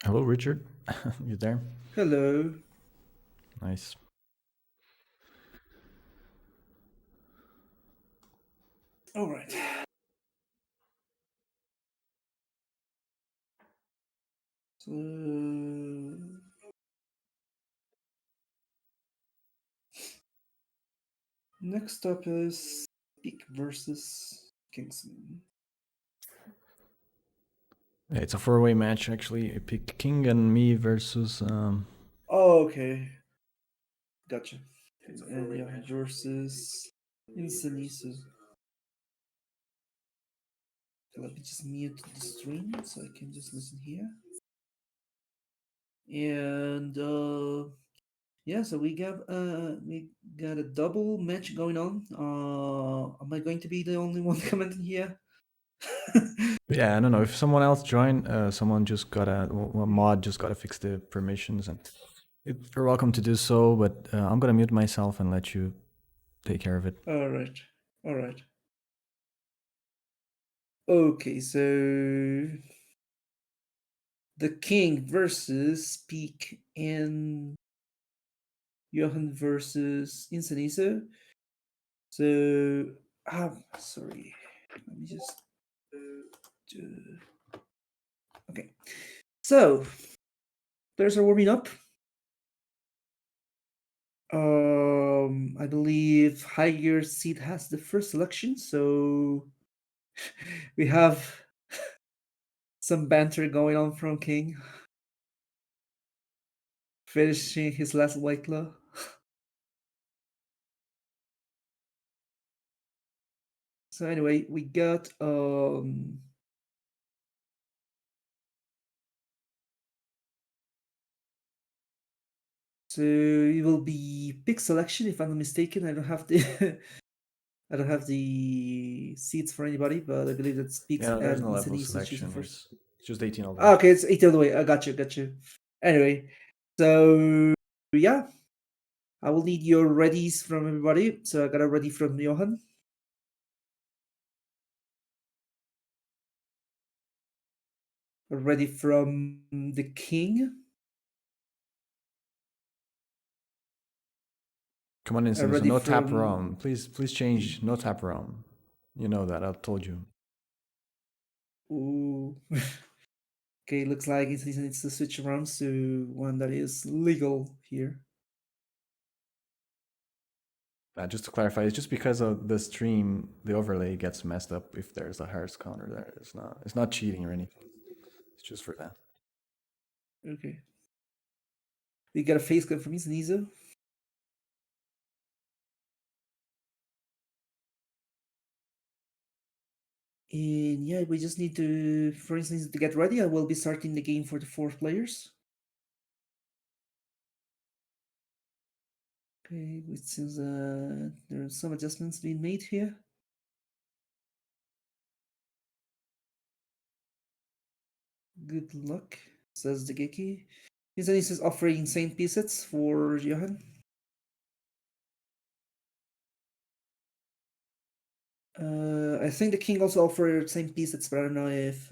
Hello, Richard. You there? Hello. Nice. All right. So next up is Peak versus Kingsman. Yeah, it's a four-way match actually. I pick King and me versus. Oh, okay. Gotcha. And yeah, versus Insanisu. Let me just mute the stream so I can just listen here. And yeah, so we got a double match going on. Am I going to be the only one commenting here? Yeah, I don't know if someone else joined. Someone just gotta mod just gotta fix the permissions, and you're welcome to do so. But I'm gonna mute myself and let you take care of it. All right. All right. Okay, so the King versus Peak and Johan versus Insaniso. So, sorry. Let me just. Okay. So, players are warming up. I believe Higher Seed has the first selection, so we have some banter going on from King, finishing his last White Claw. So anyway, we got so it will be pick selection if I'm not mistaken. I don't have the I don't have the seats for anybody, but I believe that Yeah, Speaks no, there's and no level Insaniso choose the selection. first. It's just 18 all the way. Ah, okay, it's 8 all the way. I got you, got you. Anyway, so yeah, I will need your readies from everybody. So I got a ready from Johan, a ready from the King, Come on, a Instant. So ready no tap from. ROM. Please change no tap ROM. You know that. I told you. Ooh. Okay, looks like it needs to switch around to one that is legal here. Just to clarify, it's just because of the stream, the overlay gets messed up if there's a Harris counter there. It's not cheating or anything. It's just for that. Okay. We got a face gun from Insaniso. And yeah, we just need to, for instance, to get ready. I will be starting the game for the 4 players. Okay, which seems there are some adjustments being made here. Good luck, says the Geki. Insaniso is offering same pieces for Johan. I think the King also offered same pieces, but I don't know if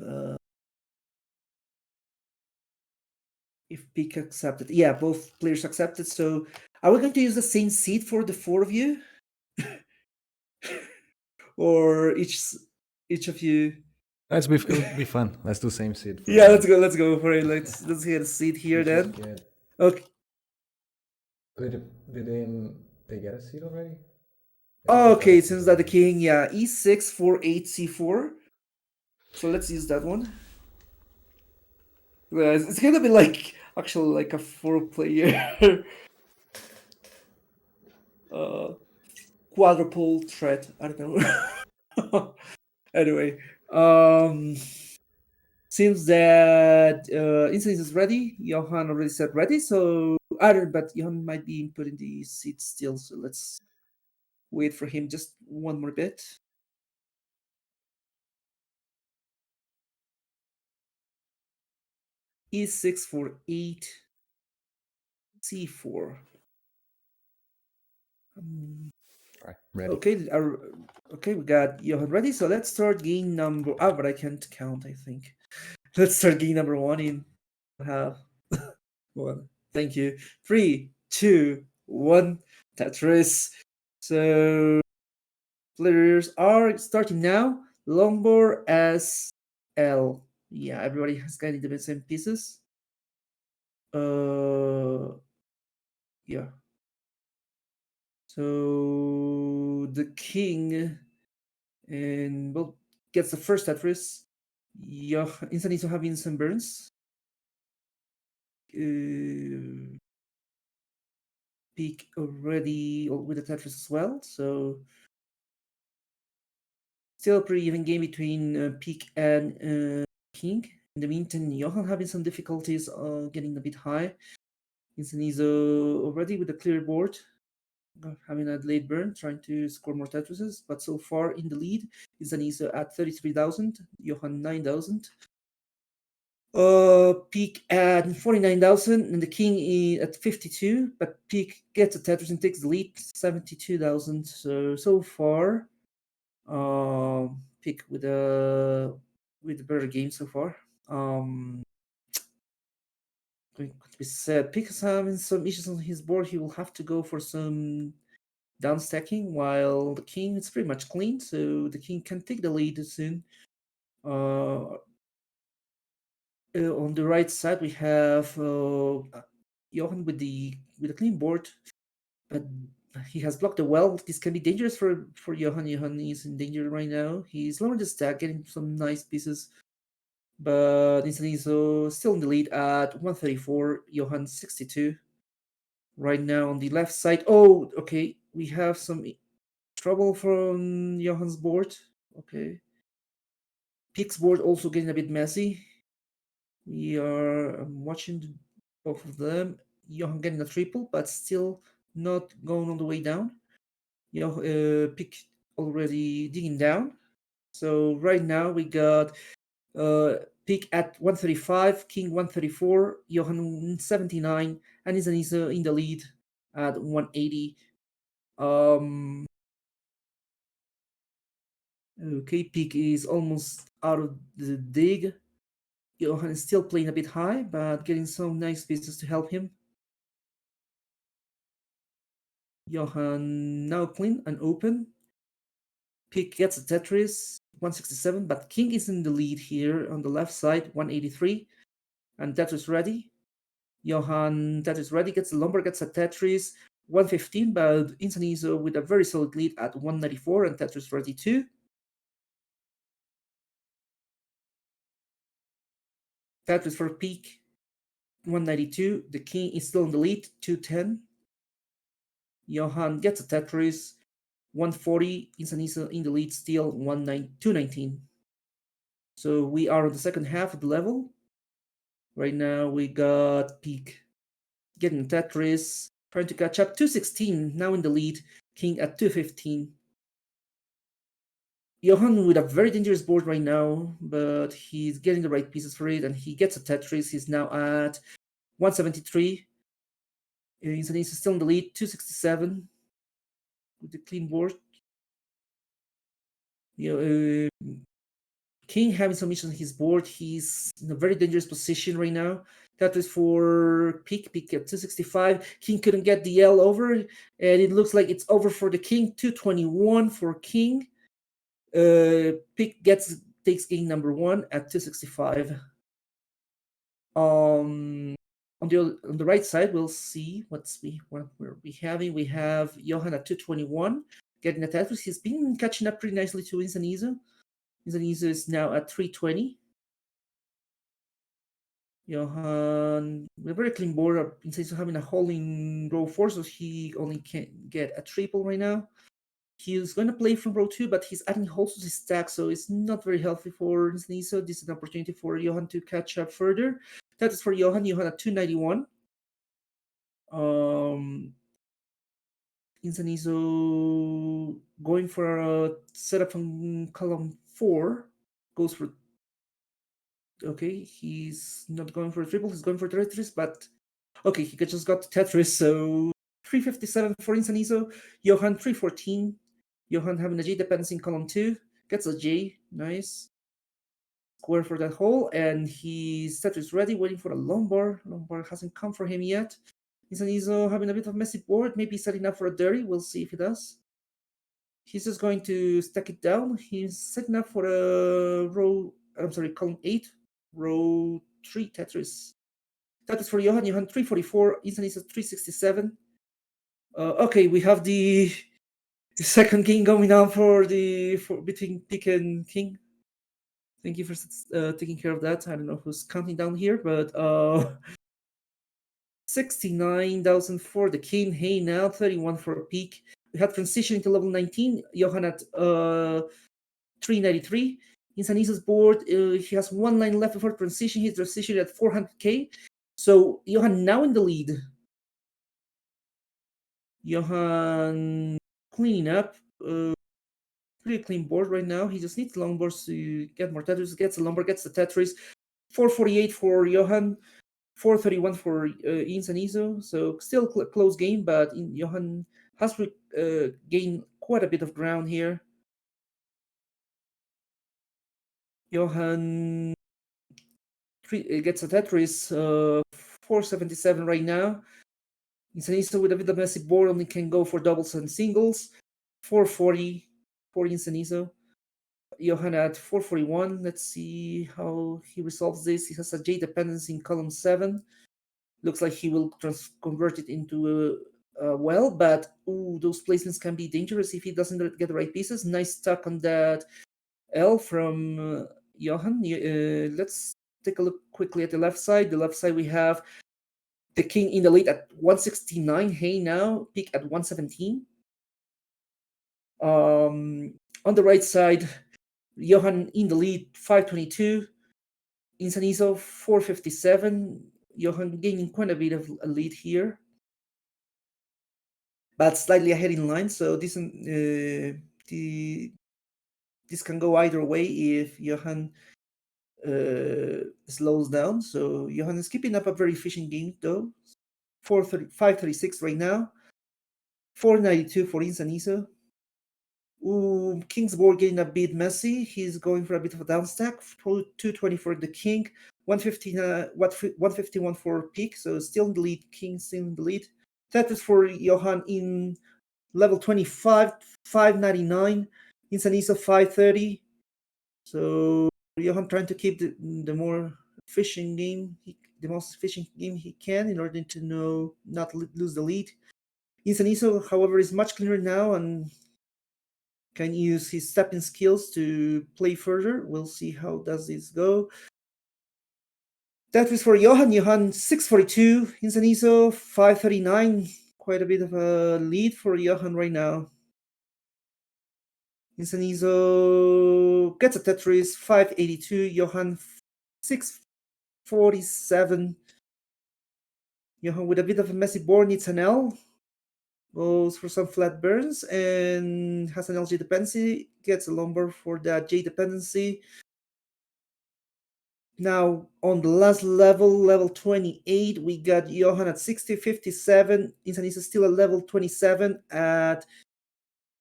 Peak accepted. Yeah, both players accepted. So are we going to use the same seat for the 4 of you, or each of you? It'll be fun. Let's do same seed for Yeah, everyone. let's go for it. Let's get a seat We here should then. get. Okay. Did they get a seed already? I think they got a Okay, seed since that the already. King, yeah, E6 for 8 C4. So let's use that one. Yeah, it's gonna be like actually like a 4 player uh quadruple threat. I don't know. Anyway, seems that instance is ready. Johan already said ready, so I don't. But Johan might be putting the seat still. So let's wait for him just one more bit. E6 for 8 C4. All right, ready. Okay, okay, we got Johan ready. So let's start game number. Ah, but I can't count. I think. Let's start game number 1 in have one. Thank you. 3, 2, 1. Tetris. So players are starting now. Longboard as L. Yeah, everybody has kind of the same pieces. Yeah. So the king and well gets the first Tetris. Yeah, instead of having some burns. Peak already with the Tetris as well. So still a pretty even game between Peak and King. In the meantime, Johan having some difficulties getting a bit high. Insanizo already with a clear board, having a late burn, trying to score more Tetrises, but so far in the lead, Insanizo at 33,000, Johan 9,000. Peak at 49,000, and the king is at 52, but Peak gets a Tetris and takes the lead, 72,000. So far, Peak with a better game so far. Could be said, Peak is having some issues on his board. He will have to go for some down stacking, while the king is pretty much clean, so the king can take the lead soon. On the right side, we have Johan with the clean board, but he has blocked the well. This can be dangerous for Johan. Johan is in danger right now. He's lowering the stack, getting some nice pieces, but Insanizo still in the lead at 134. Johan 62. Right now on the left side. Oh, okay. We have some trouble from Johan's board. Okay. Peak's board also getting a bit messy. We are watching both of them. Johan getting a triple, but still not going all the way down. Pick already digging down. So right now we got Pick at 135, King 134, Johan 79, and Izaniza in the lead at 180. Okay, Pick is almost out of the dig. Johan is still playing a bit high, but getting some nice pieces to help him. Johan now clean and open. Pick gets a Tetris, 167, but King is in the lead here on the left side, 183. And Tetris ready. Johan Tetris ready, gets a Lombard, gets a Tetris, 115, but Insanizo with a very solid lead at 194, and Tetris ready too. Tetris for Peak, 192. The King is still in the lead, 210. Johan gets a Tetris, 140. Insanizo in the lead still, 219. So we are on the second half of the level. Right now we got Peak getting Tetris, trying to catch up. 216, now in the lead. King at 215. Johan with a very dangerous board right now, but he's getting the right pieces for it, and he gets a Tetris. He's now at 173. He's still in the lead, 267 with the clean board. King having some issues on his board. He's in a very dangerous position right now. Tetris for Peak at 265. King couldn't get the L over, and it looks like it's over for the King. 221 for King. Peak takes game number 1 at 265. On the right side, we'll see what we're having. We have Johan at 221 getting a Tetris. He's been catching up pretty nicely to Insanizo. Insanizo is now at 320. Johan with a very clean board. Instead of having a hole in row 4, so he only can get a triple right now. He's going to play from row 2, but he's adding holes to his stack, so it's not very healthy for Insanizo. This is an opportunity for Johan to catch up further. That is for Johan. Johan at 291. Insanizo going for a setup from column 4. Goes for... Okay, he's not going for a triple. He's going for Tetris, but... Okay, he just got Tetris, so 357 for Insanizo. Johan 314. Johan having a J dependency in column 2. Gets a J. Nice. square for that hole, and his Tetris ready, waiting for a Lombard. Lombard hasn't come for him yet. Insanizo having a bit of messy board, maybe setting up for a dirty. We'll see if he does. He's just going to stack it down. He's setting up for a column 8, row 3 Tetris. Tetris for Johan. Johan 344, Insanizo 367. Okay, we have the second game going on for between Pick and King. Thank you for taking care of that. I don't know who's counting down here, but 69,000 for the King. Hey now, 31 for Peak. We had transition into level 19. Johan at 393. Insanizo's board, he has one line left before transition. He's transitioned at 400k. So Johan now in the lead. Johan cleaning up. Pretty clean board right now. He just needs long boards to get more Tetris. Gets the Lombard, gets the Tetris. 448 for Johan. 431 for Insanizo. So still close game, but Johan has gained quite a bit of ground here. Johan gets a Tetris 477 right now. Insanizo with a bit of messy board only can go for doubles and singles. 440 for Insanizo. Johan at 441. Let's see how he resolves this. He has a J dependency in column 7. Looks like he will convert it into a well, but those placements can be dangerous if he doesn't get the right pieces. Nice tuck on that L from Johan. Let's take a look quickly at the left side. The left side we have the King in the lead at 169. Hey now, Peak at 117. On the right side, Johan in the lead, 522. Insanizo, 457. Johan gaining quite a bit of a lead here, but slightly ahead in line. So this can go either way if Johan slows down. So Johan is keeping up a very efficient game though. 536 right now. 492 for Insanizo. King's board getting a bit messy. He's going for a bit of a down stack. 220 for the King. 151 for Peak. So still in the lead. King still in the lead. Tetris for Johan in level 25. 599. Insanizo 530. So Johan trying to keep the more efficient game, the most efficient game he can in order to not lose the lead. Insanizo, however, is much cleaner now and can use his stepping skills to play further. We'll see how does this go. That is for Johan. Johan 642. Insanizo 539. Quite a bit of a lead for Johan right now. Insanizo gets a Tetris 582. Johan 647. Johan with a bit of a messy board needs an L. Goes for some flat burns and has an LG dependency. Gets a Lombard for that J dependency. Now on the last level 28, we got Johan at 6057. Insanizo still at level 27 at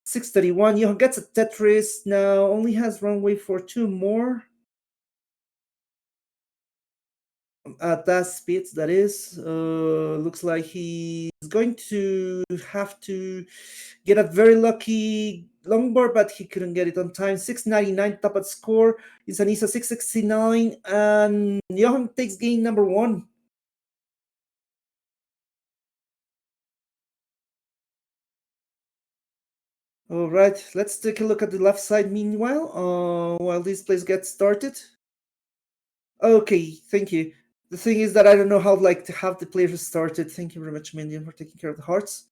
631. Johan gets a Tetris. Now only has runway for 2 more. At that speed, that is. Looks like he's going to have to get a very lucky Lombard, but he couldn't get it on time. 699 top at score. Insanizo 669, and Johan takes game number 1. All right, let's take a look at the left side meanwhile, while this place gets started. Okay, thank you. The thing is that I don't know how to have the players started. Thank you very much, Mindian, for taking care of the hearts.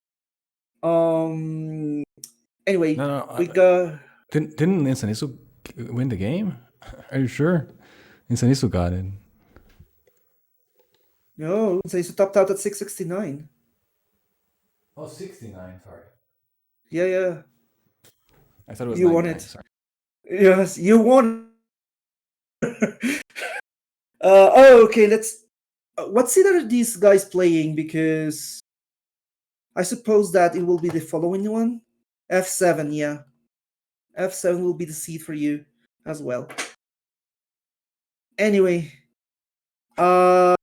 Anyway, we got. Didn't Insanizo win the game? Are you sure? Insanizo got it. No, Insanizo topped out at 669. Oh, 69, sorry. Yeah. I thought it was you 99, won it. Sorry. Yes, you won. Okay, let's. What seed are these guys playing? Because I suppose that it will be the following one. F7, yeah. F7 will be the seed for you as well. Anyway, um,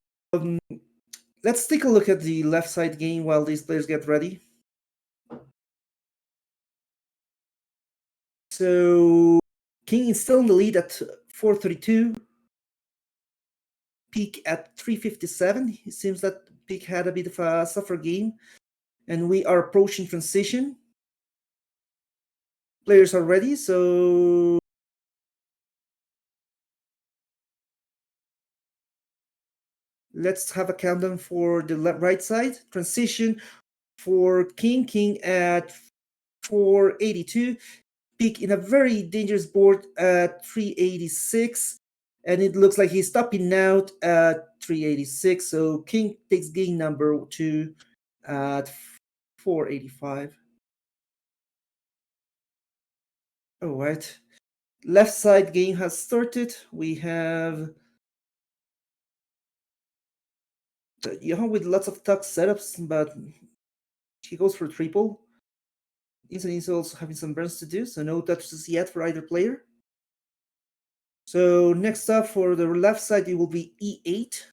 let's take a look at the left side game while these players get ready. So King is still in the lead at 432. Peak at 357. It seems that Peak had a bit of a suffer game, and we are approaching transition. Players are ready, so let's have a countdown for the right side. Transition for King. King at 482. Peak in a very dangerous board at 386. And it looks like he's topping out at 386. So King takes game number 2 at 485. All right. Left side game has started. We have Johan with lots of tuck setups, but he goes for triple. Insane is also having some burns to do, so no touches yet for either player. So next up for the left side, it will be E8.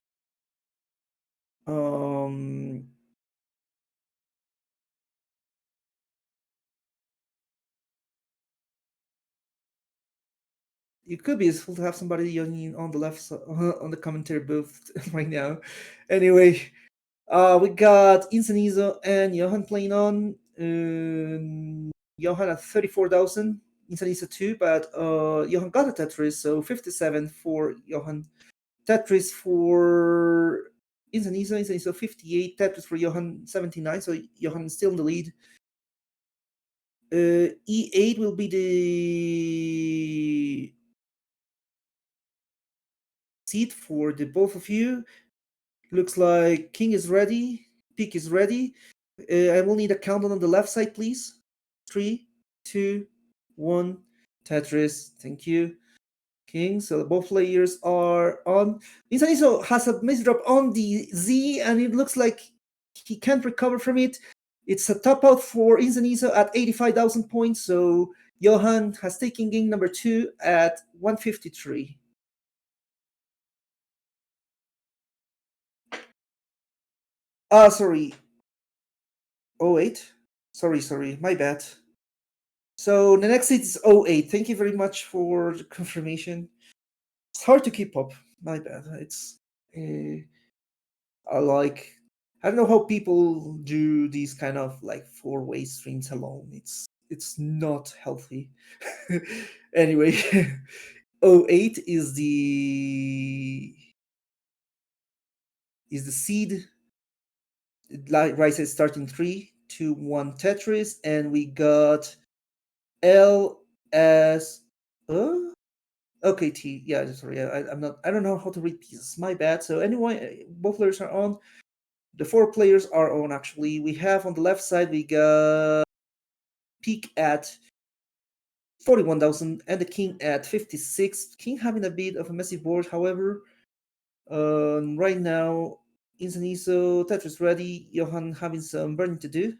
It could be useful to have somebody on the left side, on the commentary booth right now. Anyway, we got Insanizo and Johan playing on. Johan at 34,000. Insanizo 2, but Johan got a Tetris, so 57 for Johan. Tetris for Insanizo 58. Tetris for Johan 79, so Johan is still in the lead. E8 will be the seat for the both of you. Looks like King is ready. Peak is ready. I will need a countdown on the left side, please. 3, 2, 1. Tetris. Thank you. King. So both players are on. Insanizo has a misdrop on the Z, and it looks like he can't recover from it. It's a top out for Insanizo at 85,000 points. So Johan has taken game number 2 at 153. Sorry. 08. Sorry, my bad. So the next seat is 08. Thank you very much for the confirmation. It's hard to keep up. My bad. It's I don't know how people do these kind of like 4-way streams alone. It's not healthy. Anyway, 08 is the seed. Right side starting 3, 2, 1 Tetris, and we got LS. Okay, T. Yeah, sorry. I'm not. I don't know how to read pieces. My bad. So anyway, both players are on. The 4 players are on. Actually, we have on the left side we got Peak at 41,000 and the King at 56. King having a bit of a messy board, however. Right now, Insanizo, Tetris ready. Johan having some burning to do.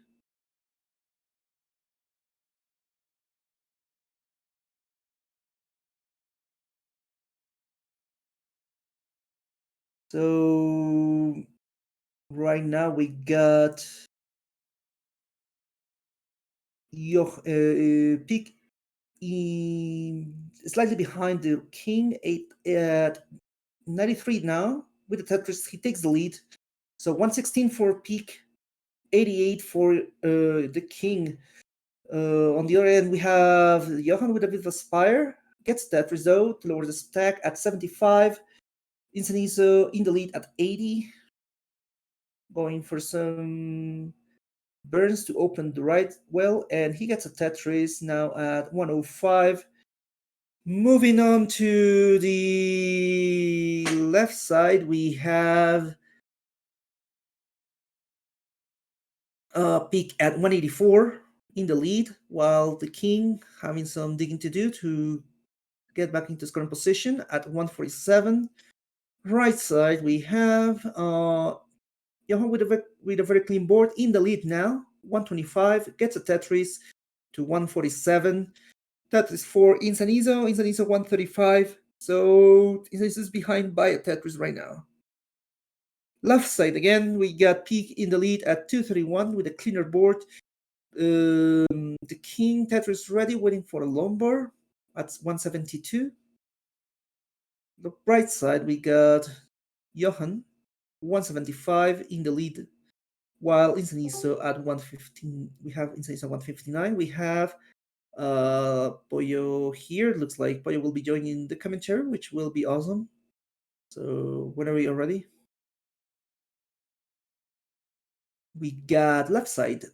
So right now we got Peak slightly behind the King at 93 now. With the Tetris, he takes the lead. So 116 for Peak, 88 for the King. On the other end, we have Johan with a bit of a Spire. Gets Tetris though to lower the stack at 75. Insanizo in the lead at 80. Going for some burns to open the right well, and he gets a Tetris now at 105. Moving on to the left side, we have Peak at 184 in the lead, while the King having some digging to do to get back into his current position at 147. Right side, we have Johan with a very clean board in the lead now, 125, gets a Tetris to 147. Tetris for Insanizo, 135. So this is behind by a Tetris right now. Left side again, we got Peak in the lead at 231 with a cleaner board. The King Tetris ready, waiting for a Lombard at 172. The right side, we got Johan, 175 in the lead, while Insaniso at 115. We have Insaniso 159. We have Pollo here. Looks like Pollo will be joining the commentary, which will be awesome. So whenever you're ready, we got left side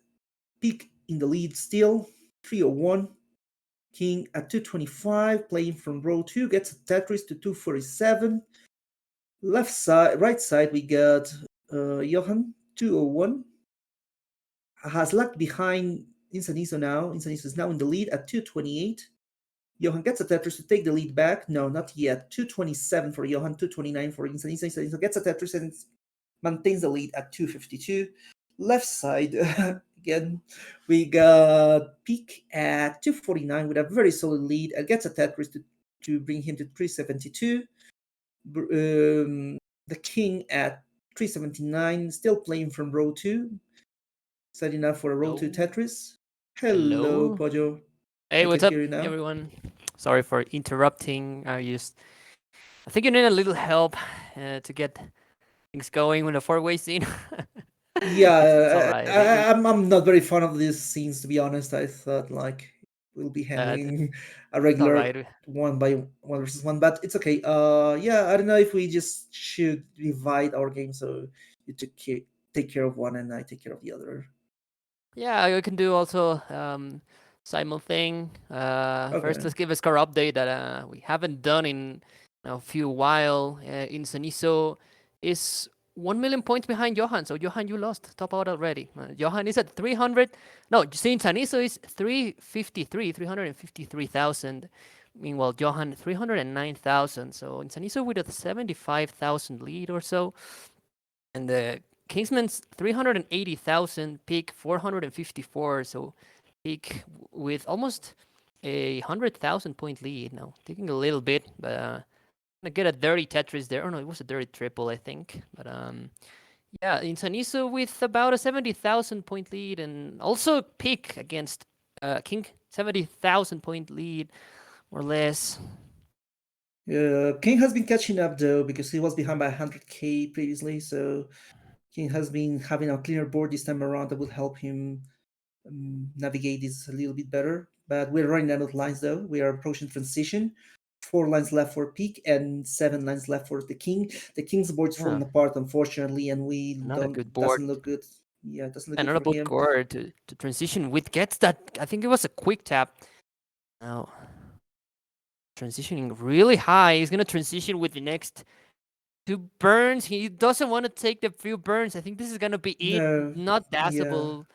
Peak in the lead still, 301. King at 225, playing from row 2, gets a Tetris to 247. Left side, right side, we got Johan, 201. Has lagged behind Insaniso now. Insaniso is now in the lead at 228. Johan gets a Tetris to take the lead back. No, not yet. 227 for Johan, 229 for Insaniso. Insaniso gets a Tetris and maintains the lead at 252. Left side, again, we got Peak at 249 with a very solid lead and gets a Tetris to bring him to 372. The King at 379, still playing from row 2, setting up for a row 2 Hello. Tetris. Hello, Hello. Pojo. Hey, I can what's up, hear you now. everyone? Sorry for interrupting. I think you need a little help to get things going with the four-way scene. It's all Yeah, right. I'm not very fond of these scenes, to be honest. I thought like we'll be It's handling a all regular right. one by one versus one, but it's okay. Yeah, I don't know if we just should divide our game so you take care of one and I take care of the other. Yeah, I can do also simul thing. First, Okay. let's give a score update that we haven't done in a few while. In Saniso is 1 million points behind Johan. So Johan, you lost top out already. Johan is at 300. No, see, in Saniso is 353,000. Meanwhile, Johan 309,000. So in Saniso with a 75,000 lead or so, and the Kingsman's 380,000, Peak 454. So Peak with almost a 100,000 point lead now, taking a little bit, but gonna get a dirty Tetris there. Oh no, it was a dirty triple, I think. But yeah, Insaniso with about a 70,000 point lead, and also Peak against King 70,000 point lead, more or less. King has been catching up though because he was behind by 100k previously, so King has been having a cleaner board this time around that will help him navigate this a little bit better. But we're running out of lines though. We are approaching transition. 4 lines left for Peak and 7 lines left for the King. The King's board's Yeah, falling apart, unfortunately, and we not a don't good board. doesn't look good. Yeah, it doesn't look And good not a for good him. board to transition with. Gets that. I think it was a quick tap. Now transitioning really high. He's gonna transition with the next two burns. He doesn't want to take the few burns. I think this is gonna be it. No, Not yeah, passable.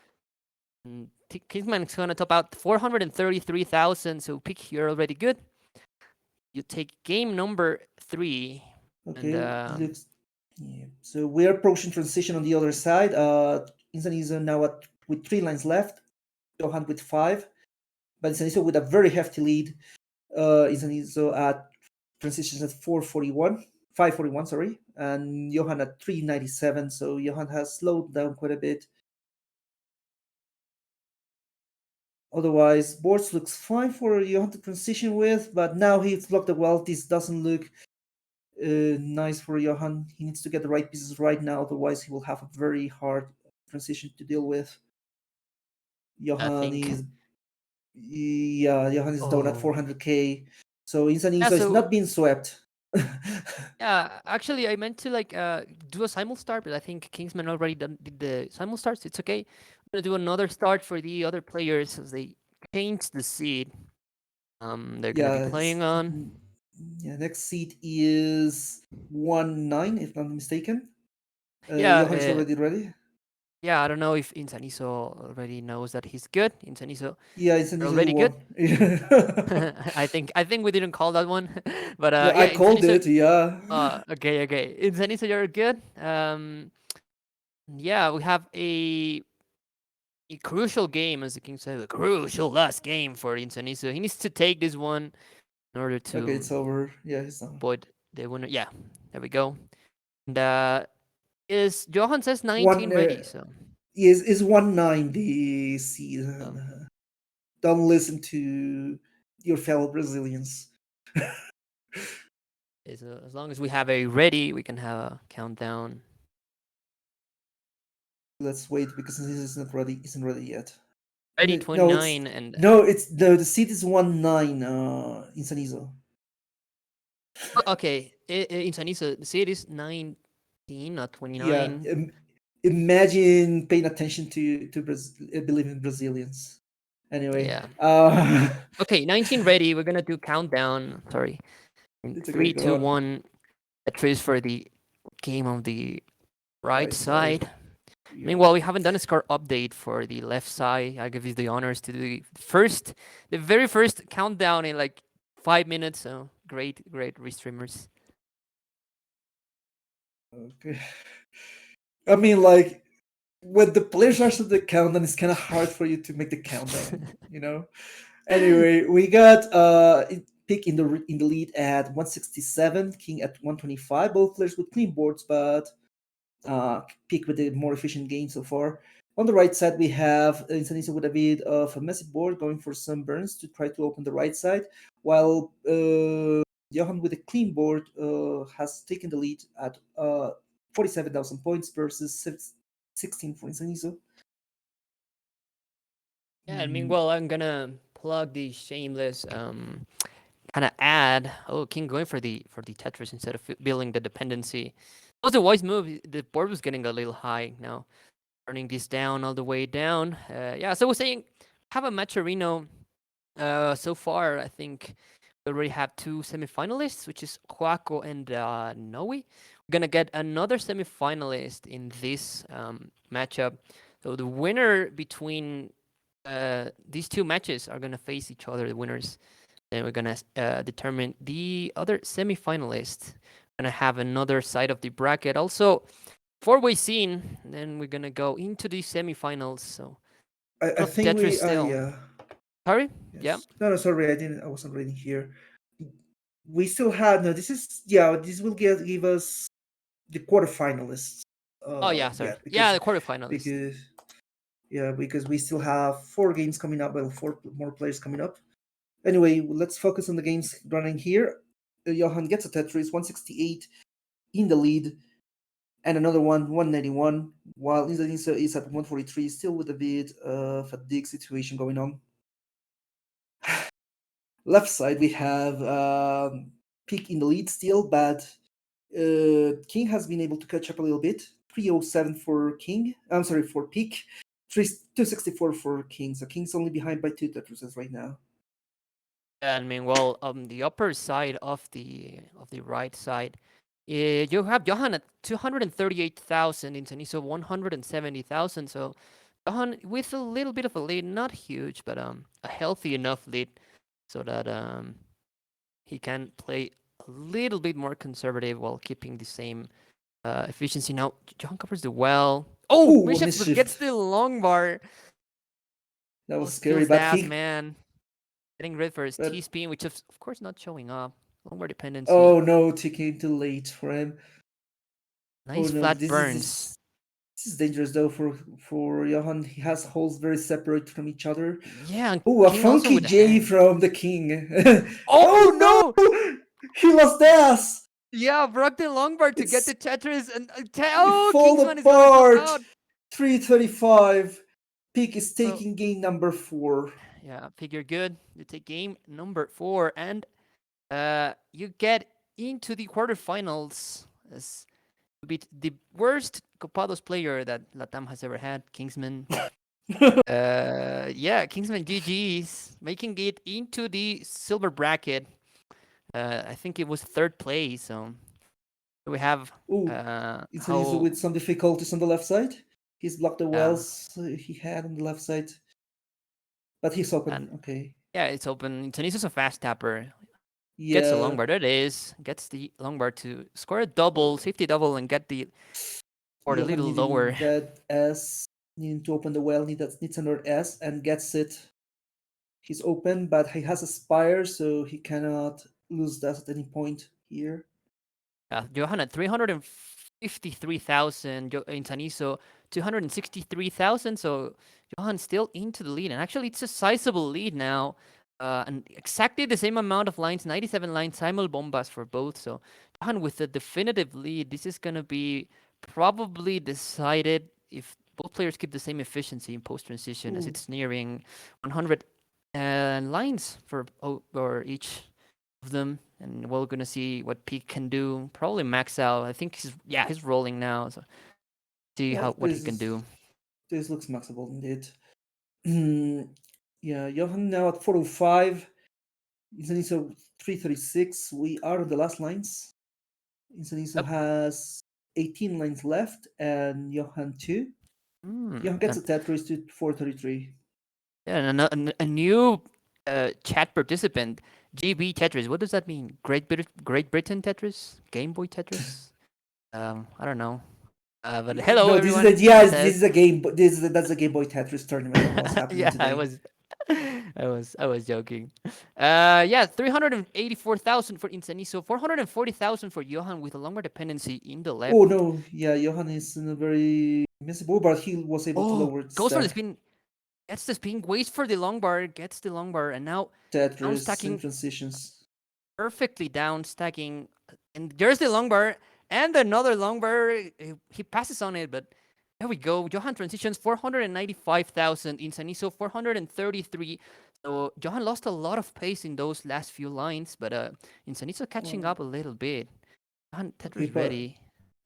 Kingsman's gonna top out 433,000. So Pick, you're already good. You take game number 3, and okay, looks. Yeah. So we're approaching transition on the other side. Instant is now at with 3 lines left. Johan with 5, but Insaniso with a very hefty lead. Insaniso at transitions at 441, 541, sorry, and Johan at 397. So Johan has slowed down quite a bit. Otherwise, boards looks fine for Johan to transition with, but now he's blocked the well. This doesn't look nice for Johan. He needs to get the right pieces right now, otherwise he will have a very hard transition to deal with. I Johan think. is Yeah, Johan is down at Oh, 400k. So yeah. Insaniso is So not being swept. yeah, actually, I meant to like do a simul start, but I think Kingsman already did the simul starts. It's okay. I'm gonna do another start for the other players as they change the seed. They're gonna be yeah, playing on. yeah. Next seat is 1-9, if not mistaken. Yeah, Johan is already ready. yeah. I don't know if Insaniso already knows that he's good. Insaniso, Yeah, you're Insaniso he already good. won. I think we didn't call that one, but Yeah, I yeah, called Insaniso. it. Yeah, Okay. Insaniso, you're good. Yeah, we have a crucial game, as the king said, a crucial last game for Insaniso. He needs to take this one. in order Okay, to it's over. Yeah, it's done. avoid the winner. Yeah, there we go. And is Johan says 19 One ready, so is 190 season. um, Don't listen to your fellow Brazilians. as long as we have a ready, we can have a countdown. Let's wait because this is not ready. Isn't ready yet. Ready No, it's 29 and no. It's the seat is 1-9. In Sanizo. okay, in Sanisa, the seed is 19, not Yeah. 29. Imagine paying attention to believing Brazilians. Anyway. Yeah. Okay, 19 ready. We're gonna do countdown. Sorry. In It's okay. three, Go two, on. one. Tetris for the game on the right Right side. side. Yeah. Meanwhile, we haven't done a score update for the left side. I give you the honors to do the very first countdown in like 5 minutes. So great restreamers. Okay. I mean, like when the players are at the countdown, it's kind of hard for you to make the countdown. Anyway, we got pick in the lead at 167, King at 125. Both players with clean boards, but pick with the more efficient game so far. On the right side, we have Insanisa with a bit of a messy board going for some burns to try to open the right side, while Johan with a clean board has taken the lead at 47,000 points versus 16 for Insanisa. Yeah, and meanwhile, I'm gonna plug the shameless kind of ad. Oh, King going for the Tetris instead of building the dependency. That was a wise move. The board was getting a little high now. Turning this down all the way down. Yeah, so we're saying have a Matcherino. So far, I think we already have two semifinalists, which is Joaco and Noe. We're gonna get another semifinalist in this matchup. So the winner between these two matches are gonna face each other. The winners. Then we're gonna determine the other semifinalist. Gonna have another side of the bracket. Also, four-way scene. Then we're gonna go into the semifinals. So I of think Tetris we still. yeah. Sorry. Yes. Yeah. No, sorry, I wasn't reading here. We still had no. This is yeah. This will give us the quarterfinalists. Oh yeah. Sorry. Yeah, Yeah, the quarterfinalist. because we still have 4 games coming up. Well, 4 more players coming up. Anyway, let's focus on the games running here. Johan gets a Tetris 168 in the lead, and another one 191. While Indonesia is at 143, still with a bit of a dig situation going on. Left side, we have Peak in the lead still, but King has been able to catch up a little bit. 307 for King. I'm sorry, for Peak. 264 for King. So King's only behind by 2 Tetrises right now. And meanwhile, on the upper side of the right side, you have Johan at 238,000, Inteniso 170,000. So Johan with a little bit of a lead, not huge, but a healthy enough lead, so that he can play a little bit more conservative while keeping the same efficiency. Now Johan covers the well. Oh, Ooh, Mischief mischief. gets the long bar. That was Oh, scary, skills but ass, he. man. Getting rid for his But, T-spin, which is of course not showing up. Longer dependency. oh no, ticking too late for him. Nice Oh no, flat this burns. is dangerous though for Johan. He has holes very separate from each other. Yeah, and Oh, a King also funky with the J hand. from the King. Oh no! no! He lost ass. Yeah, broke the long bar to get It's the Tetris, and it fall Kingsman is gonna go apart. out. 335. Peak is So taking game number 4. yeah, figure good. You take game number 4, and you get into the quarterfinals as to beat the worst Copados player that LATAM has ever had, Kingsman. Yeah, Kingsman GG's making it into the silver bracket. I think it was third place. So we have Ooh, it's an issue how with some difficulties on the left side. He's blocked the wells he had on the left side. But he's open. and Okay. yeah, it's open. Tenisa's a fast tapper. Gets the long Yeah. bar. There it is. Gets the long bar to score a double, safety double, and get the or a Johan little needing lower. that S, needing to open the well, needs another S, and gets it. He's open, but he has a spire, so he cannot lose that at any point here. Johan at 353,000, Insaniso 263,000. So Johan still into the lead, and actually it's a sizable lead now. And exactly the same amount of lines, 97 lines, simul bombas for both. So Johan with the definitive lead. This is gonna be probably decided if both players keep the same efficiency in post transition, as it's nearing 100 lines for each of them, and we're gonna see what Peak can do. Probably max out. I think he's rolling now. So see what he can do. This looks maxable indeed. Yeah, Johan now at 405. Insaniso 336. We are on the last lines. Insaniso has 18 lines left, and Johan 2. Johan gets a Tetris to 433. Yeah, and a new chat participant, GB Tetris. What does that mean? Great Britain Tetris? Game Boy Tetris? I don't know. But hello, no, everyone. This is a game. That's a Game Boy Tetris tournament. What's happening yeah, today? I was joking. Yeah, 384,000 for Insaniso, 440,000 for Johan with a longer dependency in the left. Oh no, yeah, Johan is in a very miserable, but he was able to lower it. Goes for the spin. Gets the spin, waits for the long bar, gets the long bar, and now Tetris stacking transitions. Perfectly down, stacking, and there's the long bar, and another long bar. He passes on it, but there we go. Johan transitions 495,000, Insaniso 433. So Johan lost a lot of pace in those last few lines, but Insaniso catching up a little bit. Johan Tetris ready.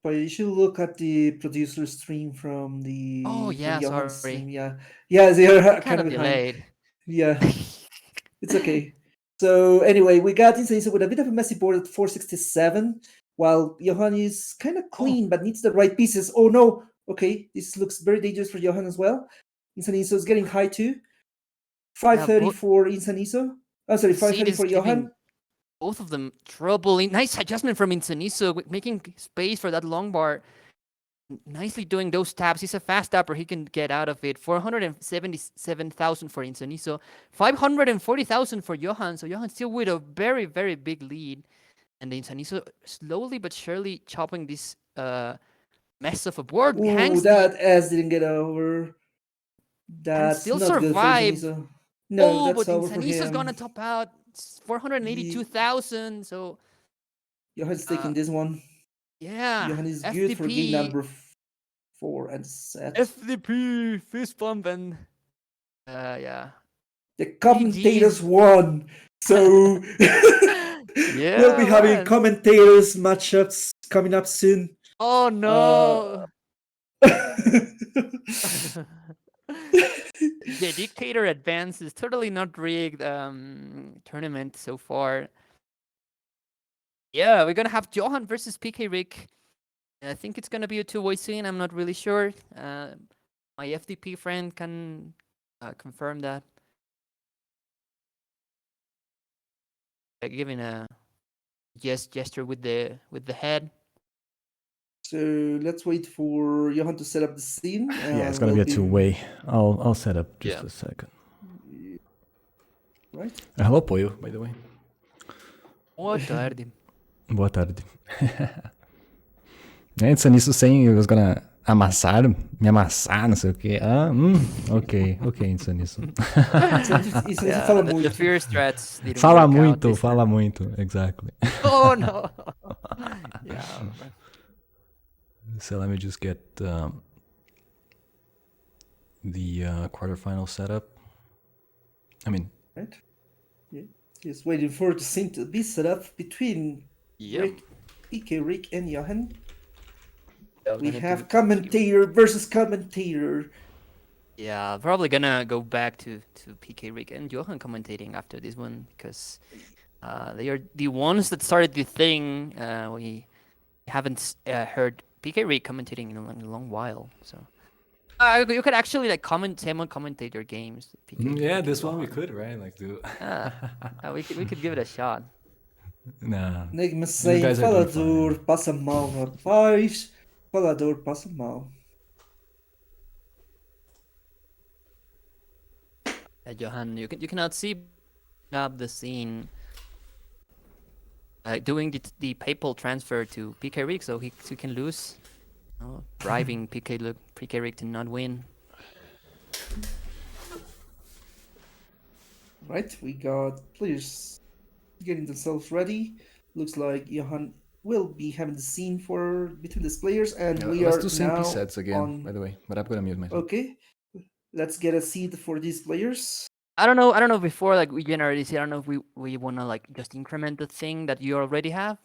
But you should look at the producer stream from the sorry. stream. Yeah, they are kind of delayed. Yeah, it's okay. So anyway, we got Insaniso with a bit of a messy board at 467, while Johan is kind of clean but needs the right pieces. Oh no! Okay, this looks very dangerous for Johan as well. Insaniso is getting high too. 530 for Insaniso. Oh, sorry, 530 for Johan. Both of them troubling. Nice adjustment from Insaniso, making space for that long bar. Nicely doing those taps. He's a fast tapper. He can get out of it. 477,000 for Insaniso. 540,000 for Johan. So Johan still with a very, very big lead. And the Insaniso slowly but surely chopping this mess of a board. Ooh, that S didn't get over. That's still not survived. Good for Insaniso. No, that's but over for him. Insaniso's gonna top out 482,000. So Johan's taking this one. Yeah. Johan is FDP. Good for game number 4 and set. FDP, fist bump, and yeah. The commentators won. So we'll be having commentators matchups coming up soon. Oh no. The Dictator Advance is totally not rigged tournament so far. Yeah, we're gonna have Johan versus PK Rick. I think it's gonna be a two-way scene. I'm not really sure. My FDP friend can confirm that. Giving a gesture with the head. So let's wait for Johan to set up the scene. Yeah, it's gonna be a two-way. I'll set up just a second. Right. Hello, Pollo, by the way. Boa tarde. Boa tarde. Insaniso saying he was gonna me amassar, não sei o quê. Ok, Insaniso. Fala muito. The fierce threats. Fala muito, exactly. Oh no. Yeah. So let me just get the quarterfinal setup. Right. Yeah. Just waiting for the scene to be set up between PK Rick and Johan. We have commentator versus commentator. Yeah, probably gonna go back to PK Rick and Johan commentating after this one, because they are the ones that started the thing. We haven't heard PK Rick commentating in a long while, so you could actually like commentate your games. Yeah, this one we could, right? Like do. We could give it a shot. Nah. Enigma saying Falador passa mal, rapaz. Falador passa mal. Johan, you cannot see up the scene doing the PayPal transfer to PK Rig, so he can lose, bribing PK Rig to not win. Right, we got players getting themselves ready. Looks like Johan will be having the scene for between these players, and we Let's are do simple now sets again, on. by the way, but I'm gonna mute myself. Okay, let's get a seed for these players. I don't know. Before like we generate see, I don't know if we wanna like just increment the thing that you already have.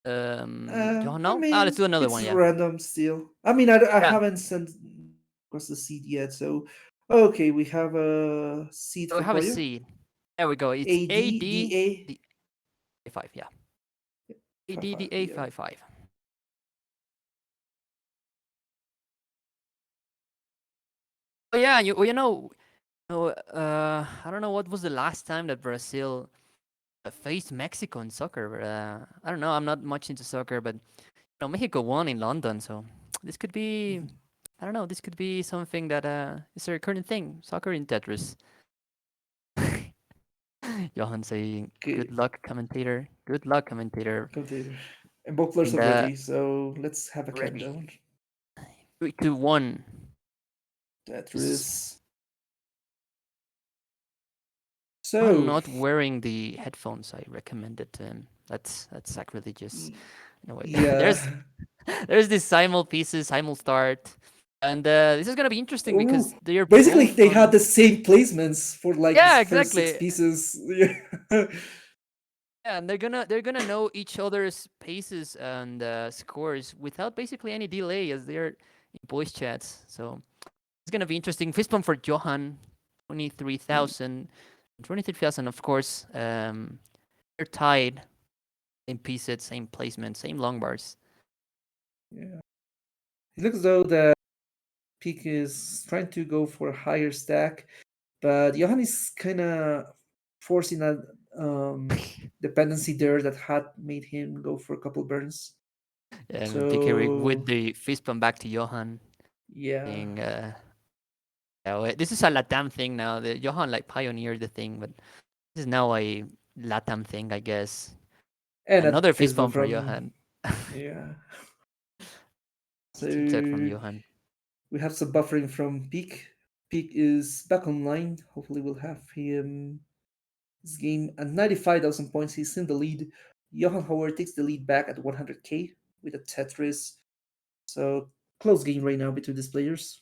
Johan, I no. Let's mean, do another it's one. Yeah. random still. I mean, I Yeah. haven't sent across the seed yet, so okay, we have a seed So we for have a Koyo. seed. There we go. It's AD ADDA the A5. Yeah. 55. AD the Yeah. A55. Oh yeah. I don't know what was the last time that Brazil faced Mexico in soccer. But, I don't know. I'm not much into soccer, but Mexico won in London, so this could be. I don't know. This could be something that is a recurring thing. Soccer in Tetris. Johan saying, "Good Okay, luck, commentator. Good luck, commentator." container. And both players And are ready, so let's have a ready. countdown. 3, 2, 1. Tetris. I'm So, not wearing the headphones I recommended to him. That's sacrilegious. y- No way. yeah. There's this simul pieces, simul start, and this is gonna be interesting Ooh, because they're basically, both they had on. the same placements for like the Yeah, first six exactly. pieces. Yeah. Yeah, and they're gonna know each other's paces and scores without basically any delay as they're in voice chats. So it's gonna be interesting. Fist bump for Johan, 23,000. 23,000, of course. They're tied. Same pieces, same placement, same long bars. Yeah. It looks though that Peak is trying to go for a higher stack, but Johan is kind of forcing a dependency there that had made him go for a couple burns. PK Rig So with the fist bump back to Johan. yeah, Saying, yeah, this is a LATAM thing now. The Johan like pioneered the thing, but this is now a LATAM thing, I guess. and a Another fist fistball bump for from Johan. yeah. So Team tech from Johan. we have some buffering from Peak. Peak is back online. Hopefully, we'll have him this game at 95,000 points. He's in the lead. Johan Howard takes the lead back at 100k with a Tetris. So close game right now between these players.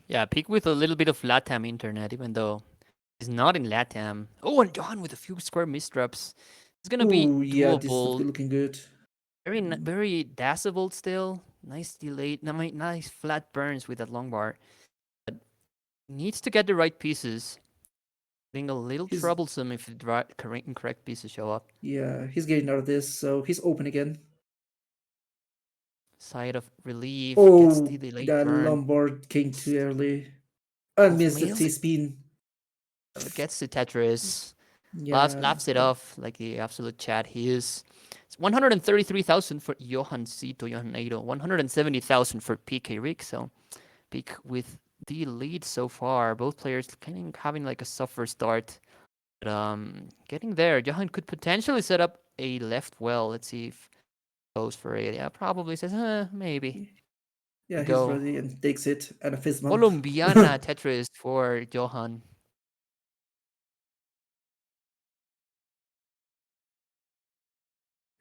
Yeah, Peak with a little bit of LATAM internet, even though he's not in LATAM. Oh, and Johan with a few square misdrops. It's gonna be Ooh, yeah, this is doable. looking good. Very dazzable still. Nice delayed, nice flat burns with that long bar. But needs to get the right pieces. Being a little He's troublesome if the incorrect pieces show up. he's getting out of this, so he's open again. Side of relief gets the Oh, delayed that burn. Lombard came too early. And Both missed the nails. T-spin. It gets to Tetris. Yeah. Laughs it off like the absolute chat he is. It's 133,000 for Johan Cito, Johan Eido. 170,000 for PK Rick. So Pick with the lead so far. Both players kind of having like a suffer start. But getting there. Johan could potentially set up a left well. Let's see if it goes for it. Yeah, probably says, maybe. Yeah, he's Go. ready and takes it and a fist bump. Colombiana Tetris for Johan.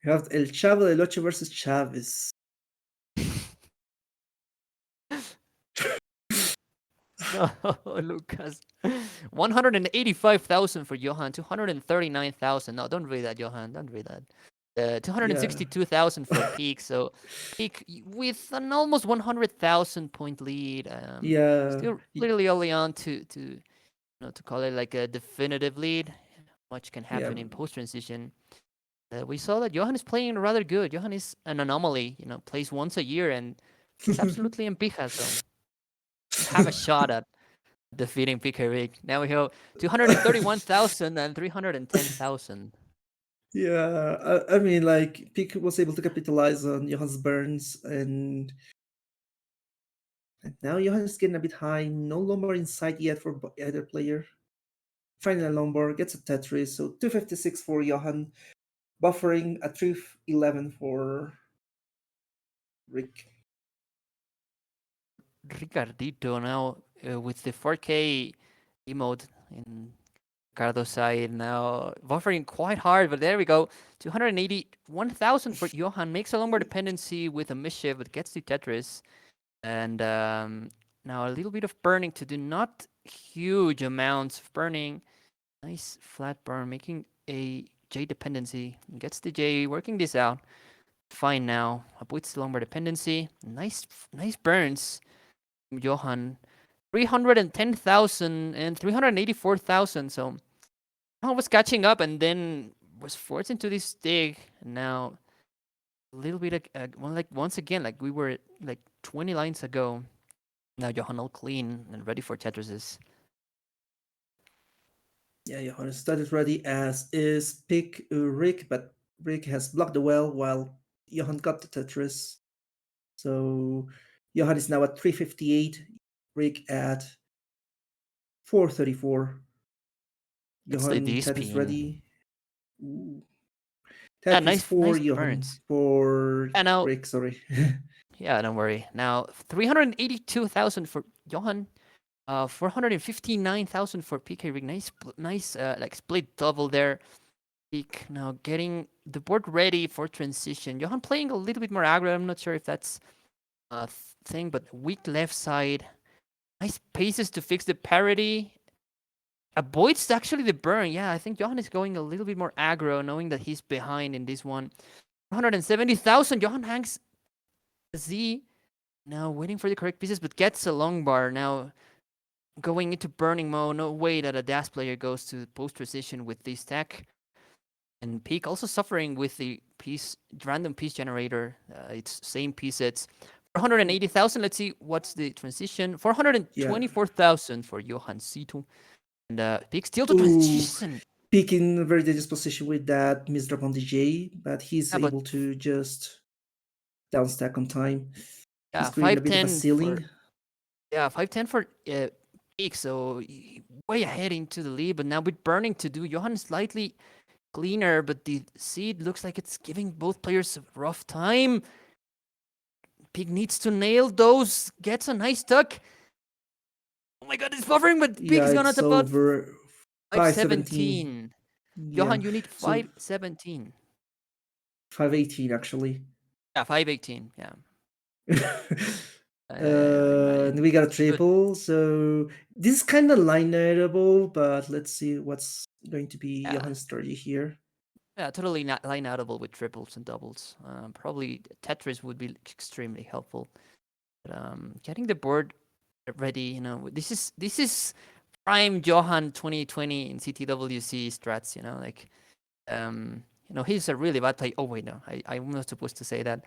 You have El Chavo del Ocho versus Chavez. No, Lucas. 185,000 for Johan. 239,000. No, don't read that, Johan. Don't read that. Yeah. 262,000 for Peak. So Peak with an almost 100,000 point lead. Yeah. Still really early on to call it like a definitive lead. Much can Yeah. happen in post transition. We saw that Johan is playing rather good. Johan is an anomaly. Plays once a year and it's absolutely in Pija. So have a shot at defeating PK Rig. Now we have 231,000 and 310,000. Yeah, I mean, like, Pick was able to capitalize on Johan's burns, and now Johan is getting a bit high. No longer inside yet for either player. finding a long board, gets a Tetris. So 256 for Johan, buffering a 311 for Rick. Ricardito now with the 4K emote in Ricardo's side now, buffering quite hard, but there we go. 281,000 for Johan, makes a longer dependency with a mischief, but gets to Tetris. And now a little bit of burning to do, not huge amounts of burning. Nice flat burn, making a J dependency. Gets the J, working this out. Fine now. Avoids the longer dependency. Nice burns. Johan. 310,000 and 384,000. So I was catching up and then was forced into this dig. And now a little bit like once again, like we were like 20 lines ago. Now Johan all clean and ready for Tetrises. Yeah, Johan started ready, as is pick Rick, but Rick has blocked the well while Johan got the Tetris. So Johan is now at 358, Rick at 434. It's the Johan D Tetris spin. ready. Ooh. Yeah, Tetris for nice Johan. burns. For And now, Rick, sorry. yeah, don't worry. Now 382,000 for Johan. 459,000 for PK Rig. Nice, like split double there. Peak now getting the board ready for transition. Johan playing a little bit more aggro. I'm not sure if that's a thing, but weak left side. Nice paces to fix the parity. Avoids actually the burn. Yeah, I think Johan is going a little bit more aggro, knowing that he's behind in this one. 170,000. Johan hangs Z. Now waiting for the correct pieces, but gets a long bar. Now going into burning mode. No way that a DAS player goes to post precision with this tech. And Peak also suffering with the random piece generator. It's same piece sets. 480,000. Let's see what's the transition. 424,000 for Johan Cito. And Peak still to transition. Peak in a very dangerous position with that misdrop on DJ, but he's able to just downstack on time. Yeah, he's creating a bit of a 510 ceiling. Yeah, 510 for Peak, so way ahead into the lead. But now with burning to do, Johan slightly cleaner, but the seed looks like it's giving both players a rough time. Pig needs to nail those. Gets a nice tuck. Oh my god, it's buffering, but Pig is gonna tap out. 517. Johan, you need 517. 518, actually. Yeah, 518. Yeah. And we got a triple, so this is kind of line-outable, but let's see what's going to be Johan's strategy here. Yeah, totally not line-outable with triples and doubles. Probably Tetris would be extremely helpful. But getting the board ready, this is prime Johan 2020 in CTWC strats. He's a really bad player. Oh wait, no, I'm not supposed to say that.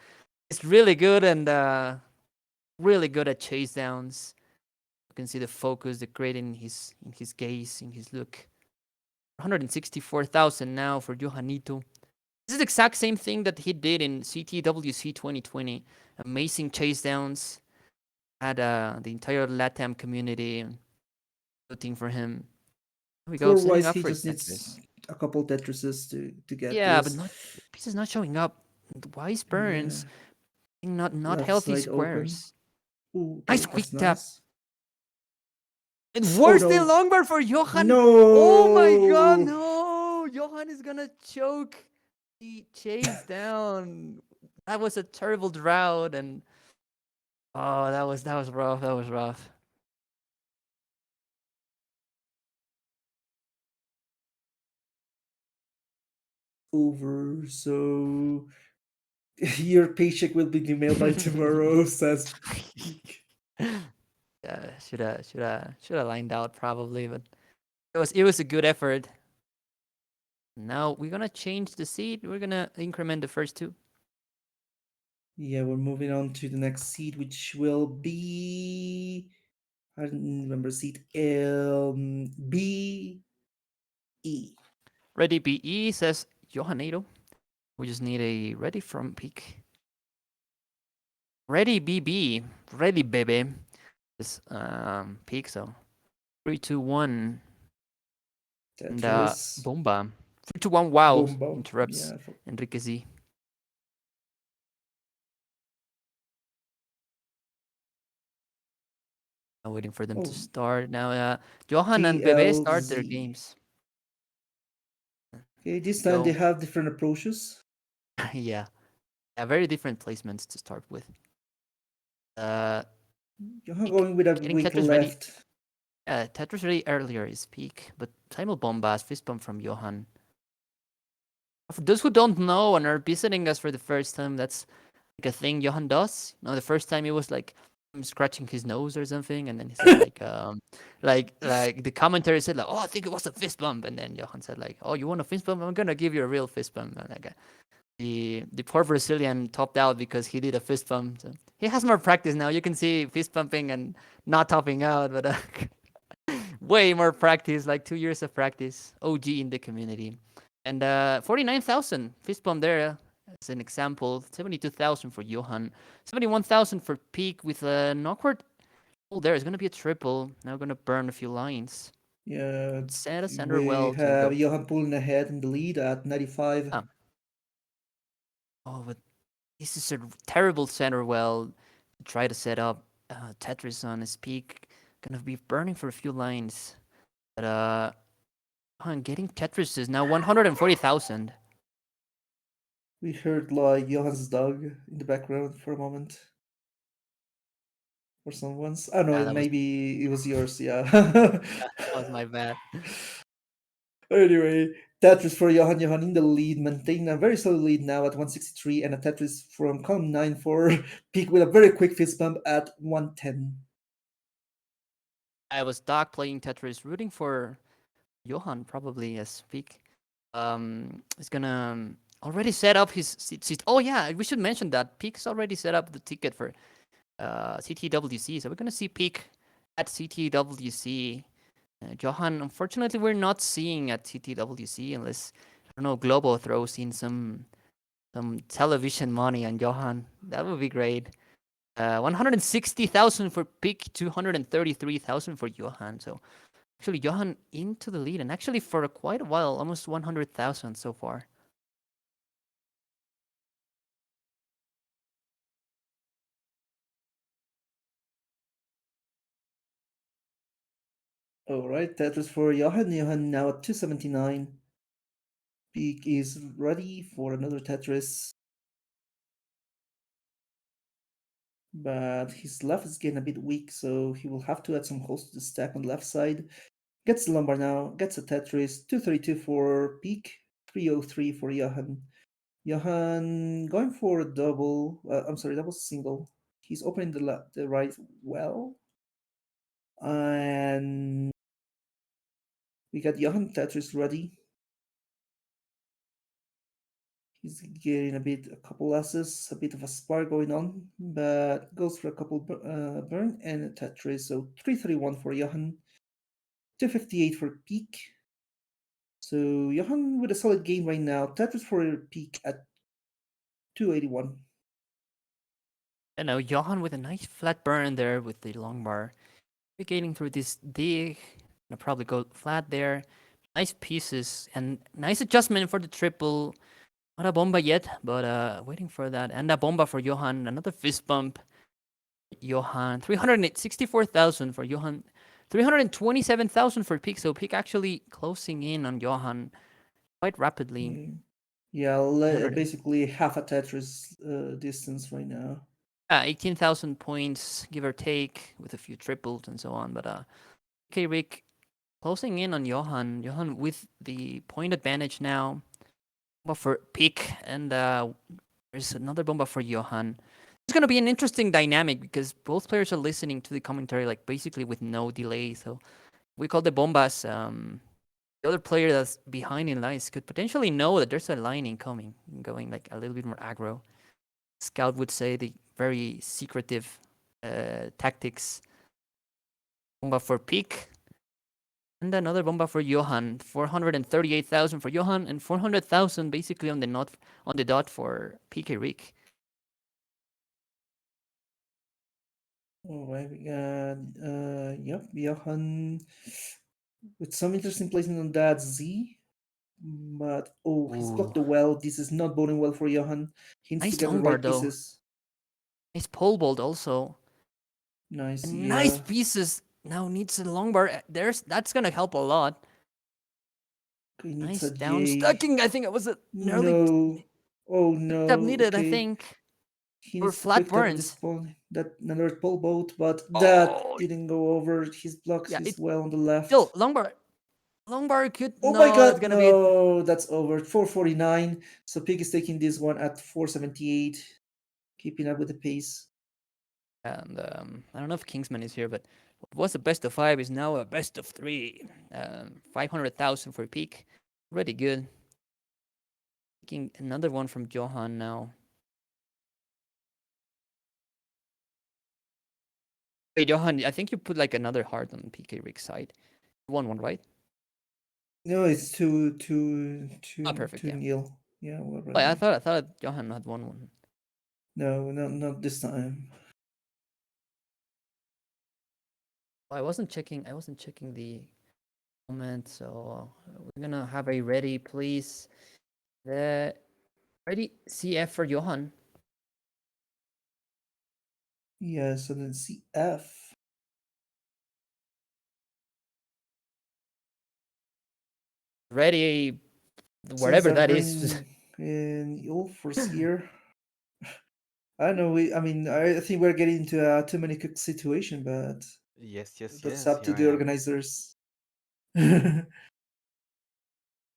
He's really good and really good at chase downs. You can see the focus, the grit in his gaze, in his look. 164,000 now for Johanito. This is the exact same thing that he did in CTWC 2020. Amazing chase downs. Had the entire LATAM community voting for him. Here we go. Score-wise, Setting up he for just Tetris. needs a couple Tetrises to get Yeah, this. but pieces not showing up. Wise burns. Yeah. Not healthy squares. Ooh, Nice quick tap. Nice. And worse than long bar for Johan. No. Oh my god, no. Johan is gonna choke the chase down. That was a terrible drought, and oh, that was rough. That was rough. Over, so your paycheck will be in the mail by tomorrow, says Peak. Yeah, should have lined out probably, but it was a good effort. Now we're gonna change the seed. We're gonna increment the first two. Yeah, we're moving on to the next seed, which will be, I don't remember seed, B E. Ready BE says Johanito. We just need a ready from Peak. Ready BB. Ready baby. This Peak, so 3, 2, 1. And Tetris. Bomba. 3-1. Wow. Bomba. Interrupts Yeah. Enrique Z. I'm waiting for them to Oh, start. Now, Johan and Bebe start their TLZ. games. Okay, this time they Go. have different approaches. Yeah. Yeah, very different placements to start with. Johan Peak going with a getting weak Tetris ready. left. Tetris ready earlier is Peak, but Simul Bombas, fist bump from Johan. For those who don't know and are visiting us for the first time, that's like a thing Johan does. You know, the first time he was like scratching his nose or something, and then he said like the commentary said like, oh, I think it was a fist bump, and then Johan said like, oh, you want a fist bump? I'm gonna give you a real fist bump. And like the poor Brazilian topped out because he did a fist bump. So he has more practice now. You can see fist bumping and not topping out, but way more practice, like 2 years of practice. OG in the community. And 49,000 fist bump there as an example. 72,000 for Johan. 71,000 for Peak with an awkward hole there. It's going to be a triple. Now we're going to burn a few lines. Yeah, Set a center we well to have go. Johan pulling ahead in the lead at 95. Ah. Oh, but this is a terrible center well to try to set up Tetris on his Peak. Going to be burning for a few lines. But getting Tetris is now 140,000. We heard like Johan's dog in the background for a moment. Or someone's. I don't know, Yeah, that was maybe it was yours, yeah. that was my bad. Anyway, Tetris for Johan. Johan in the lead, maintaining a very solid lead now at 163, and a Tetris from column 9 for Peak with a very quick fist bump at 110. I was dog playing Tetris, rooting for Johan probably as Peak. Is gonna already set up his seat. Oh yeah, we should mention that Peak's already set up the ticket for CTWC. So we're gonna see Peak at CTWC. Johan, unfortunately, we're not seeing at CTWC unless I don't know Globo throws in some television money on Johan. That would be great. 160,000 for Pick, 233,000 for Johan. So actually, Johan into the lead, and actually for quite a while, almost 100,000 so far. Alright, Tetris for Johan. Johan now at 279. Peak is ready for another Tetris. But his left is getting a bit weak, so he will have to add some holes to the stack on the left side. Gets the lumbar now, gets a Tetris, 232 for Peak, 303 for Johan. Johan going for a double, double single. He's opening the right well. And we got Johan Tetris ready. He's getting a couple S's, a bit of a spark going on, but goes for a couple burn and a Tetris. So 331 for Johan, 258 for Peak. So Johan with a solid game right now. Tetris for Peak at 281. And now Johan with a nice flat burn there with the long bar. Navigating through this dig. Gonna probably go flat there. Nice pieces and nice adjustment for the triple. Not a bomba yet, but waiting for that. And a bomba for Johan. Another fist bump. Johan. 364,000 for Johan. 327,000 for Peak. So Peak actually closing in on Johan quite rapidly. Yeah, basically half a Tetris distance right now. 18,000 points, give or take, with a few triples and so on. But okay, Rick, closing in on Johan. Johan with the point advantage now. Bomba for Peak, and there's another bomba for Johan. It's gonna be an interesting dynamic because both players are listening to the commentary like basically with no delay. So we call the bombas. The other player that's behind in lines could potentially know that there's a line incoming, going like a little bit more aggro. Scout would say the very secretive tactics. Bomba for Peak. And another bomba for Johan. 438,000 for Johan and 400,000 basically on the dot for PK Rick. Alright, we got Johan with some interesting placement on that Z. But he's blocked Ooh, the well. This is not boding well for Johan. He needs to nice get the Lombard right though. pieces. Nice pole vault also. Nice, And nice yeah. pieces. Now needs a Lombard. That's gonna help a lot. He needs Nice a down J. stacking. I think it was an early No. Oh picked up no. needed. I Okay. think He or needs to flat quick tap at this burns. point. That another pole boat, but that Oh didn't go over. His blocks yeah, is it well on the left. still Lombard. Lombard could Oh my no. That's god, gonna be it. no, that's over. 449. So Pig is taking this one at 478, keeping up with the pace. And I don't know if Kingsman is here, but what was a best of 5 is now a best of 3. 500,000 for peak. Pretty good. Taking another one from Johan now. Hey, Johan, I think you put like another heart on PK Rick's side. You won one, right? No, it's Oh, perfect. two Yeah. nil. Yeah, we're Wait, I running. thought Johan had won one. No, not this time. I wasn't checking. I wasn't checking the comment, so we're gonna have a ready, please. The ready CF for Johan. Yeah, so then CF. Ready, Since wherever I'm that is. bringing in Ulf's here. I don't know. I think we're getting into a too many cook situation, but Yes, yes, that's yes. up to Here I the am. organizers.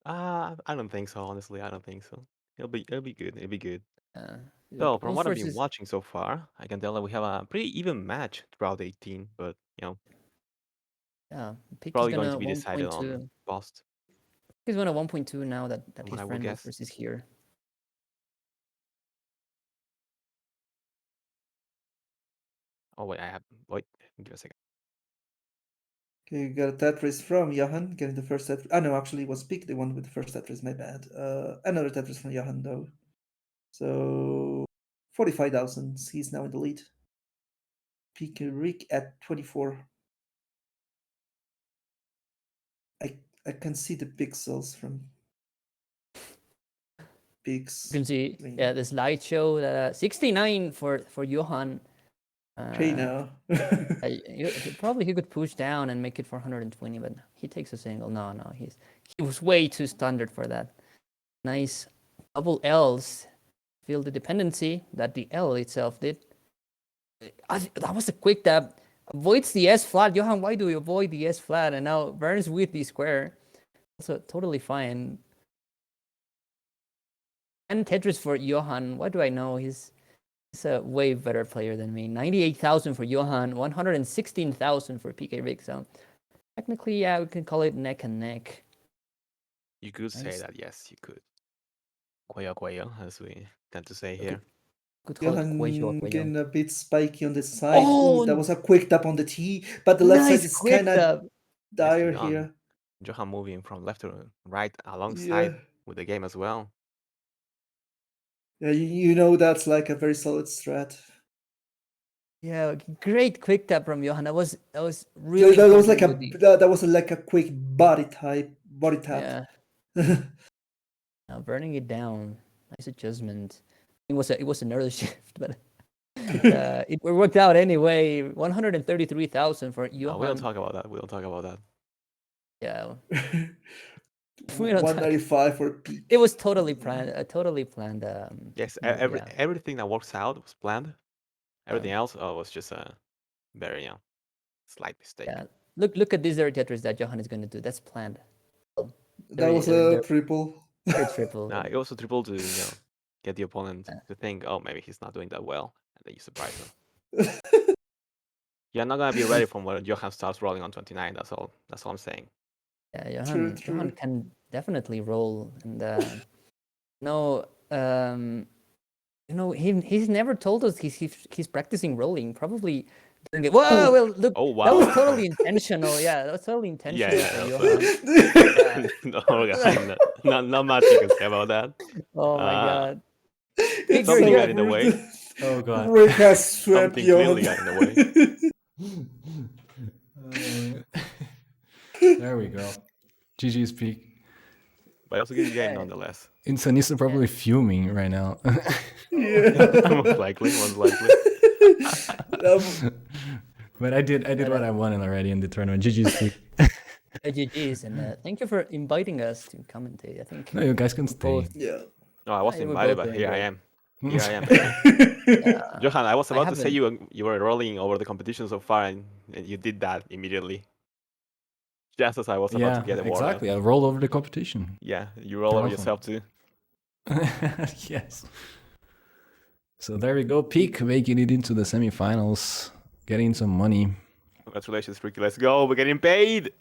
I don't think so. Honestly, I don't think so. It'll be good. It'll be good. Uh, So from what I've Ulfers been is watching so far, I can tell that we have a pretty even match throughout 18. But yeah. Pick is probably going gonna to be decided on 1.2. post. He's gonna 1.2 now that What his I would friend guess. Ulfers is here. Oh wait, wait. Give a second. Okay, you got a Tetris from Johan, getting the first Tetris. Ah, no, actually, it was Peak, the one with the first Tetris, my bad. Another Tetris from Johan, though. So, 45,000. He's now in the lead. Peak Rick at 24. I can see the pixels from Peaks. You can see, I mean, yeah, the slideshow. 69 for Johan. okay now. Probably he could push down and make it 420, but he takes a single. No, he was way too standard for that. Nice double L's. Feel the dependency that the L itself did. That was a quick tap. Avoids the S flat. Johan, why do you avoid the S flat? And now burns with the square. Also totally fine. And Tetris for Johan. What do I know? He's a way better player than me. 98,000 for Johan, 116,000 for PK Rick. So technically, yeah, we can call it neck and neck. You could say Nice. that. Yes, you could. Cuello, cuello, as we tend to say here. Could call it Johan cuello. getting a bit spiky on the side. Oh, Ooh, that was a quick tap on the T, but the left side nice is quick kind of tap. dire Nicely done. here. Johan moving from left to right alongside Yeah. with the game as well. Yeah, you know that's like a very solid strat. Yeah, great quick tap from Johan. That was really That was like important with the that was like a quick body tap. yeah. Now burning it down. Nice adjustment. It was an early shift, but it worked out anyway. 133,000 for Johan. We don't talk about that. We don't talk about that. Yeah. We don't talk. 195 for Peak. It was totally planned. Totally planned. Yes, move, yeah. everything that works out was planned. Everything else was just a very slight mistake. Yeah. Look at this dirty Tetris that Johan is going to do. That's planned. That was a triple. Triple. Nah, it was a triple to get the opponent to think, oh, maybe he's not doing that well, and then you surprise him. You're not gonna be ready from when Johan starts rolling on 29. That's all. That's all I'm saying. Yeah, True. Johan can definitely roll, and he's never told us he's practicing rolling. Probably doing it. Whoa! Well, look, Oh wow, that was totally intentional. Yeah, that was totally intentional. Yeah. No, not much you can say about that. Oh my god. It's something so got in the way. Oh god. Rick has swept Something Johan. clearly got in the way. There we go. GG's peak. But also good game Yeah. nonetheless. Insanista probably fuming right now. Yeah. Most likely. But I did what I wanted already in the tournament. GG's peak. GG's, and thank you for inviting us to commentate. I think No, you guys can stay. both. Yeah. No, I wasn't you were invited, both but doing here I great. am. Here I am. Yeah, Johan, I was about to say haven't- you were rolling over the competition so far, and you did that immediately. Just as I was about Yeah, to get a word exactly. out. I roll over the competition. Yeah, you roll You're over welcome. yourself too. Yes. So there we go. Peak making it into the semifinals, getting some money. Congratulations, Ricky. Let's go. We're getting paid.